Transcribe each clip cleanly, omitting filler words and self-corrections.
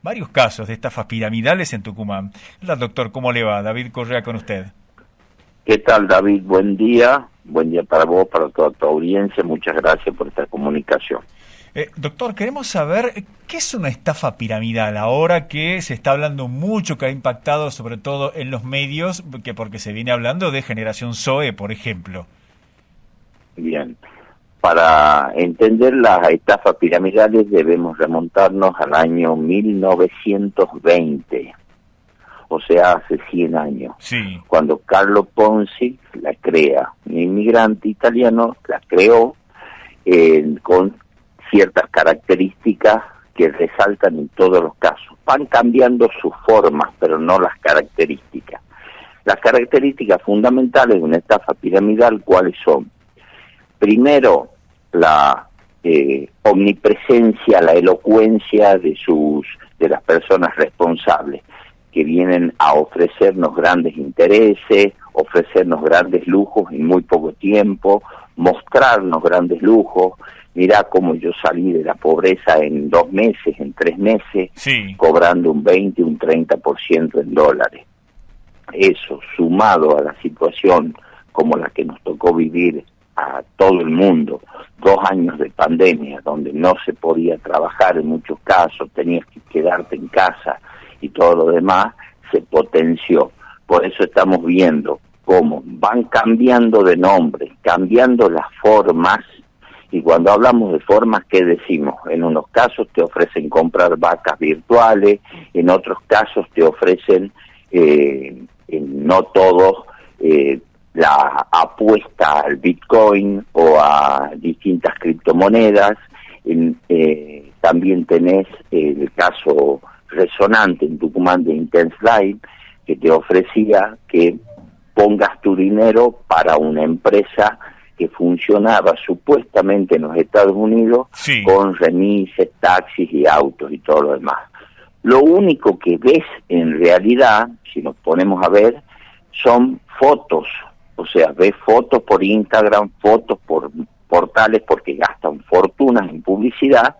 varios casos de estafas piramidales en Tucumán. Hola, doctor, ¿cómo le va? David Correa con usted. ¿Qué tal, David? Buen día para vos, para toda tu audiencia. Muchas gracias por esta comunicación. Doctor, queremos saber qué es una estafa piramidal, ahora que se está hablando mucho, que ha impactado sobre todo en los medios, porque se viene hablando de generación Zoe, por ejemplo. Bien, para entender las estafas piramidales debemos remontarnos al año 1920, o sea, hace 100 años, sí, cuando Carlo Ponzi la crea. Un inmigrante italiano la creó con ciertas características que resaltan en todos los casos. Van cambiando sus formas, pero no las características. Las características fundamentales de una estafa piramidal, ¿cuáles son? Primero, la omnipresencia, la elocuencia de las personas responsables, que vienen a ofrecernos grandes intereses, ofrecernos grandes lujos en muy poco tiempo, mostrarnos grandes lujos. Mirá cómo yo salí de la pobreza en 2 meses, en 3 meses, sí, cobrando un 20, un 30% en dólares. Eso, sumado a la situación como la que nos tocó vivir a todo el mundo, 2 años de pandemia, donde no se podía trabajar en muchos casos, tenías que quedarte en casa y todo lo demás, se potenció. Por eso estamos viendo cómo van cambiando de nombre, cambiando las formas. Y cuando hablamos de formas, ¿qué decimos? En unos casos te ofrecen comprar vacas virtuales, en otros casos te ofrecen, no todos, la apuesta al Bitcoin o a distintas criptomonedas. También tenés el caso resonante en Tucumán de Intense Life, que te ofrecía que pongas tu dinero para una empresa que funcionaba supuestamente en los Estados Unidos, sí, con remises, taxis y autos y todo lo demás. Lo único que ves en realidad, si nos ponemos a ver, son fotos. O sea, ves fotos por Instagram, fotos por portales, porque gastan fortunas en publicidad,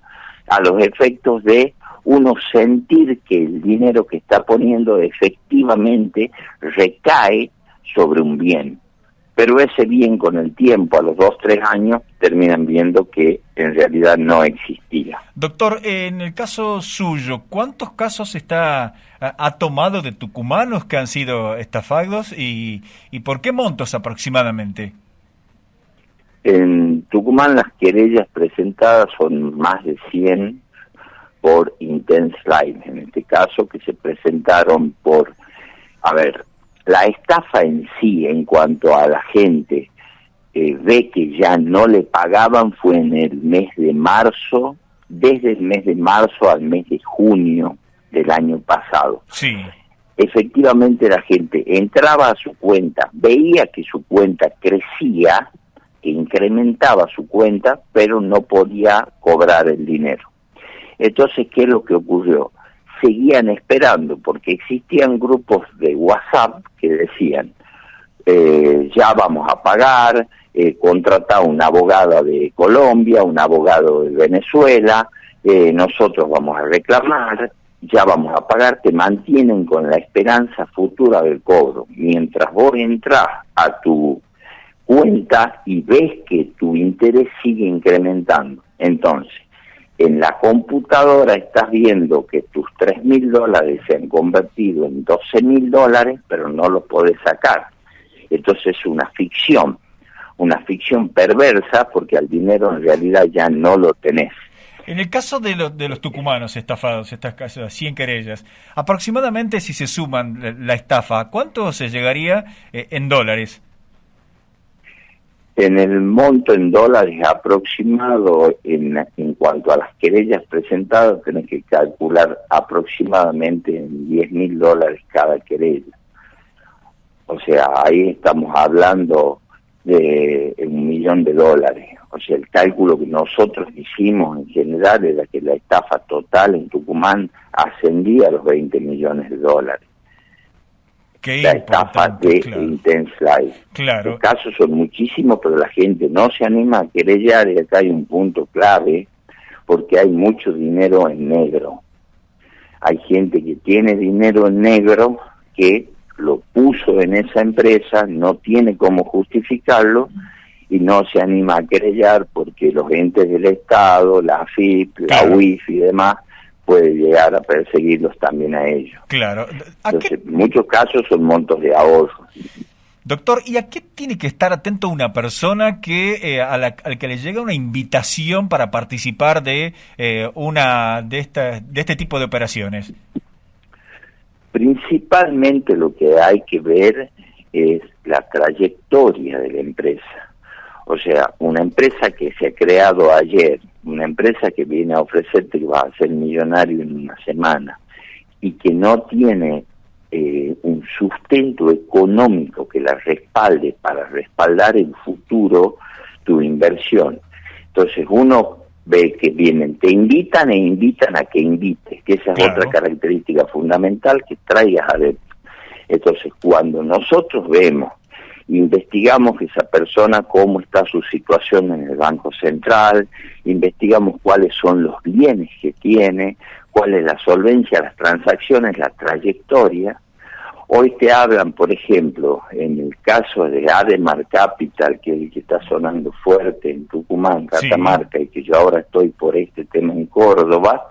a los efectos de uno sentir que el dinero que está poniendo efectivamente recae sobre un bien. Pero ese bien, con el tiempo, a los 2, 3 años, terminan viendo que en realidad no existía. Doctor, en el caso suyo, ¿cuántos casos ha tomado de tucumanos que han sido estafados y por qué montos aproximadamente? En Tucumán las querellas presentadas son más de 100 por Intense Life, en este caso, que se presentaron por... La estafa en sí, en cuanto a la gente ve que ya no le pagaban, fue en el mes de marzo, desde el mes de marzo al mes de junio del año pasado. Sí. Efectivamente la gente entraba a su cuenta, veía que su cuenta crecía, que incrementaba su cuenta, pero no podía cobrar el dinero. Entonces, ¿qué es lo que ocurrió? Seguían esperando, porque existían grupos de WhatsApp que decían, ya vamos a pagar, contrata una abogada de Colombia, un abogado de Venezuela, nosotros vamos a reclamar, ya vamos a pagar. Te mantienen con la esperanza futura del cobro. Mientras vos entras a tu cuenta y ves que tu interés sigue incrementando. Entonces, en la computadora estás viendo que tus $3.000 se han convertido en $12.000, pero no los podés sacar. Entonces es una ficción perversa, porque al dinero en realidad ya no lo tenés. En el caso de los tucumanos estafados, estas 100 querellas, aproximadamente, si se suman la estafa, ¿cuánto se llegaría en dólares? En el monto en dólares aproximado, en cuanto a las querellas presentadas, tenés que calcular aproximadamente en $10.000 cada querella. O sea, ahí estamos hablando de $1 millón. O sea, el cálculo que nosotros hicimos en general era que la estafa total en Tucumán ascendía a los $20 millones. Qué la estafa de claro. Intense Life. Claro. Los casos son muchísimos, pero la gente no se anima a querellar, y acá hay un punto clave, porque hay mucho dinero en negro. hay gente que tiene dinero en negro que lo puso en esa empresa, no tiene cómo justificarlo y no se anima a querellar porque los entes del Estado, la AFIP, la UIF y demás, puede llegar a perseguirlos también a ellos. Claro. Entonces, en muchos casos son montos de ahorro. Doctor, ¿y a qué tiene que estar atento una persona que al que le llega una invitación para participar de este tipo de operaciones? Principalmente lo que hay que ver es la trayectoria de la empresa. O sea, una empresa que se ha creado ayer, una empresa que viene a ofrecerte que va a ser millonario en una semana y que no tiene un sustento económico que la respalde para respaldar en futuro tu inversión. Entonces uno ve que vienen, te invitan e invitan a que invites, que esa es otra característica fundamental, que traigas adeptos. Entonces cuando nosotros vemos, investigamos esa persona, cómo está su situación en el Banco Central, investigamos cuáles son los bienes que tiene, cuál es la solvencia, las transacciones, la trayectoria. Hoy te hablan, por ejemplo, en el caso de Ademar Capital, que es el que está sonando fuerte en Tucumán, Catamarca, y que yo ahora estoy por este tema en Córdoba,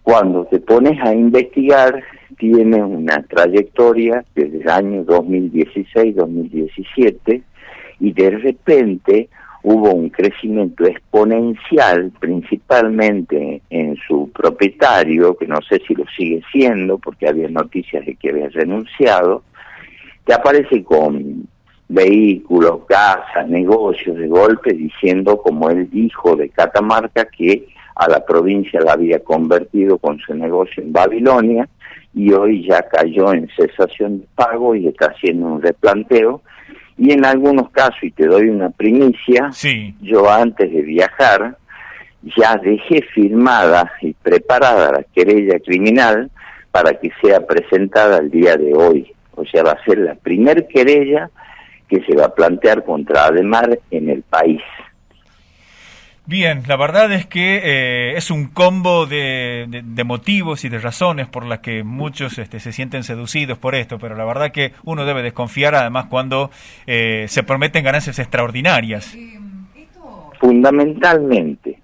cuando te pones a investigar, tiene una trayectoria desde el año 2016-2017, y de repente hubo un crecimiento exponencial, principalmente en su propietario, que no sé si lo sigue siendo, porque había noticias de que había renunciado, que aparece con vehículos, casas, negocios de golpe, diciendo, como él dijo de Catamarca, que a la provincia la había convertido con su negocio en Babilonia, y hoy ya cayó en cesación de pago y está haciendo un replanteo. Y en algunos casos, y te doy una primicia, yo antes de viajar ya dejé firmada y preparada la querella criminal para que sea presentada el día de hoy. O sea, va a ser la primer querella que se va a plantear contra Ademar en el país. Bien, la verdad es que es un combo de motivos y de razones por las que muchos se sienten seducidos por esto, pero la verdad que uno debe desconfiar además cuando se prometen ganancias extraordinarias. Fundamentalmente,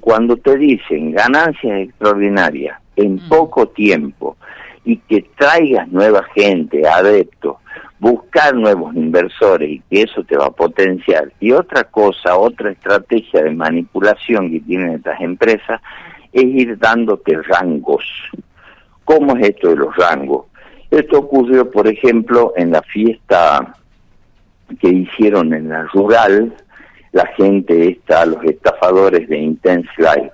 cuando te dicen ganancias extraordinarias en poco tiempo y que traigas nueva gente, adeptos, buscar nuevos inversores y que eso te va a potenciar. Y otra cosa, otra estrategia de manipulación que tienen estas empresas es ir dándote rangos. ¿Cómo es esto de los rangos? Esto ocurrió, por ejemplo, en la fiesta que hicieron en la rural, la gente los estafadores de Intense Life.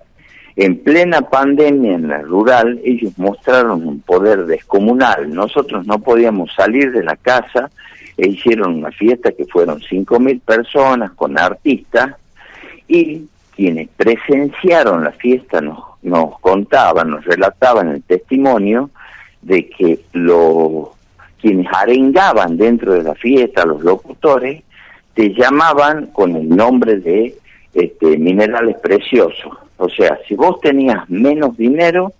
En plena pandemia en la rural, ellos mostraron un poder descomunal. Nosotros no podíamos salir de la casa e hicieron una fiesta que fueron 5.000 personas con artistas, y quienes presenciaron la fiesta nos contaban, nos relataban el testimonio de que quienes arengaban dentro de la fiesta, los locutores, te llamaban con el nombre de minerales preciosos. O sea, si vos tenías menos dinero,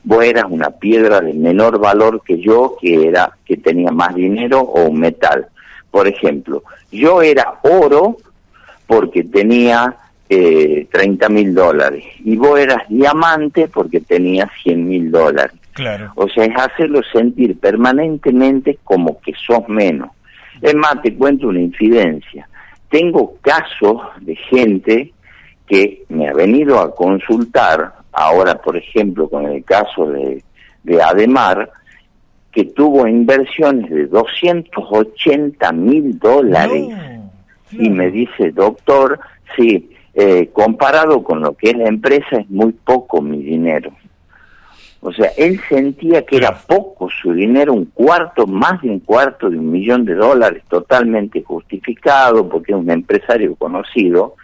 vos eras una piedra de menor valor que yo, que tenía más dinero, o un metal. Por ejemplo, yo era oro porque tenía $30.000, y vos eras diamante porque tenías $100.000. Claro. O sea, es hacerlo sentir permanentemente como que sos menos. Es más, te cuento una infidencia. Tengo casos de gente que me ha venido a consultar, ahora por ejemplo con el caso de Ademar, que tuvo inversiones de $280.000, y me dice, doctor, sí, comparado con lo que es la empresa es muy poco mi dinero. O sea, él sentía que era poco su dinero, más de un cuarto de $1.000.000, totalmente justificado porque es un empresario conocido,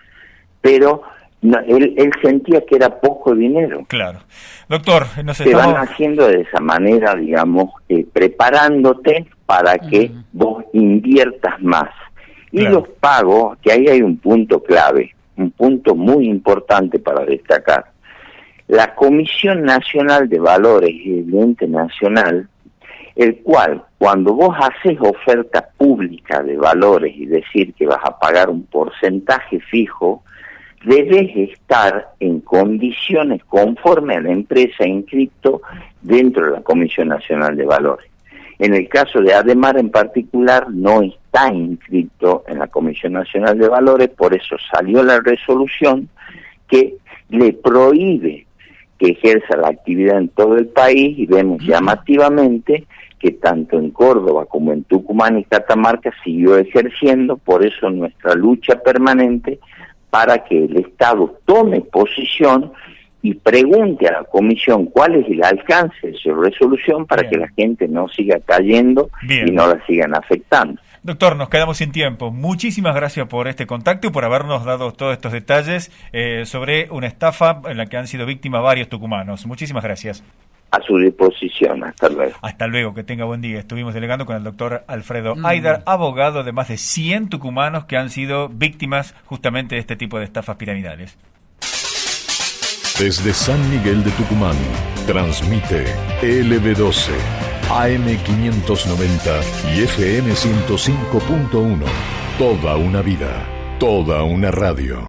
pero no, él sentía que era poco dinero. Claro. Doctor, te van haciendo de esa manera, digamos, preparándote para que vos inviertas más. Y los pagos, que ahí hay un punto clave, un punto muy importante para destacar. la Comisión Nacional de Valores y el ente nacional, el cual, cuando vos haces oferta pública de valores y decir que vas a pagar un porcentaje fijo, debes estar en condiciones conforme a la empresa inscrito dentro de la Comisión Nacional de Valores. En el caso de Ademar en particular, no está inscrito en la Comisión Nacional de Valores, por eso salió la resolución que le prohíbe que ejerza la actividad en todo el país, y vemos llamativamente que tanto en Córdoba como en Tucumán y Catamarca siguió ejerciendo. Por eso nuestra lucha permanente para que el Estado tome posición y pregunte a la Comisión cuál es el alcance de su resolución para que la gente no siga cayendo y no la sigan afectando. Doctor, nos quedamos sin tiempo. Muchísimas gracias por este contacto y por habernos dado todos estos detalles sobre una estafa en la que han sido víctimas varios tucumanos. Muchísimas gracias. A su disposición. Hasta luego. Hasta luego, que tenga buen día. Estuvimos delegando con el doctor Alfredo Aidar, abogado de más de 100 tucumanos que han sido víctimas justamente de este tipo de estafas piramidales. Desde San Miguel de Tucumán, transmite LB12, AM590 y FM 105.1. Toda una vida, toda una radio.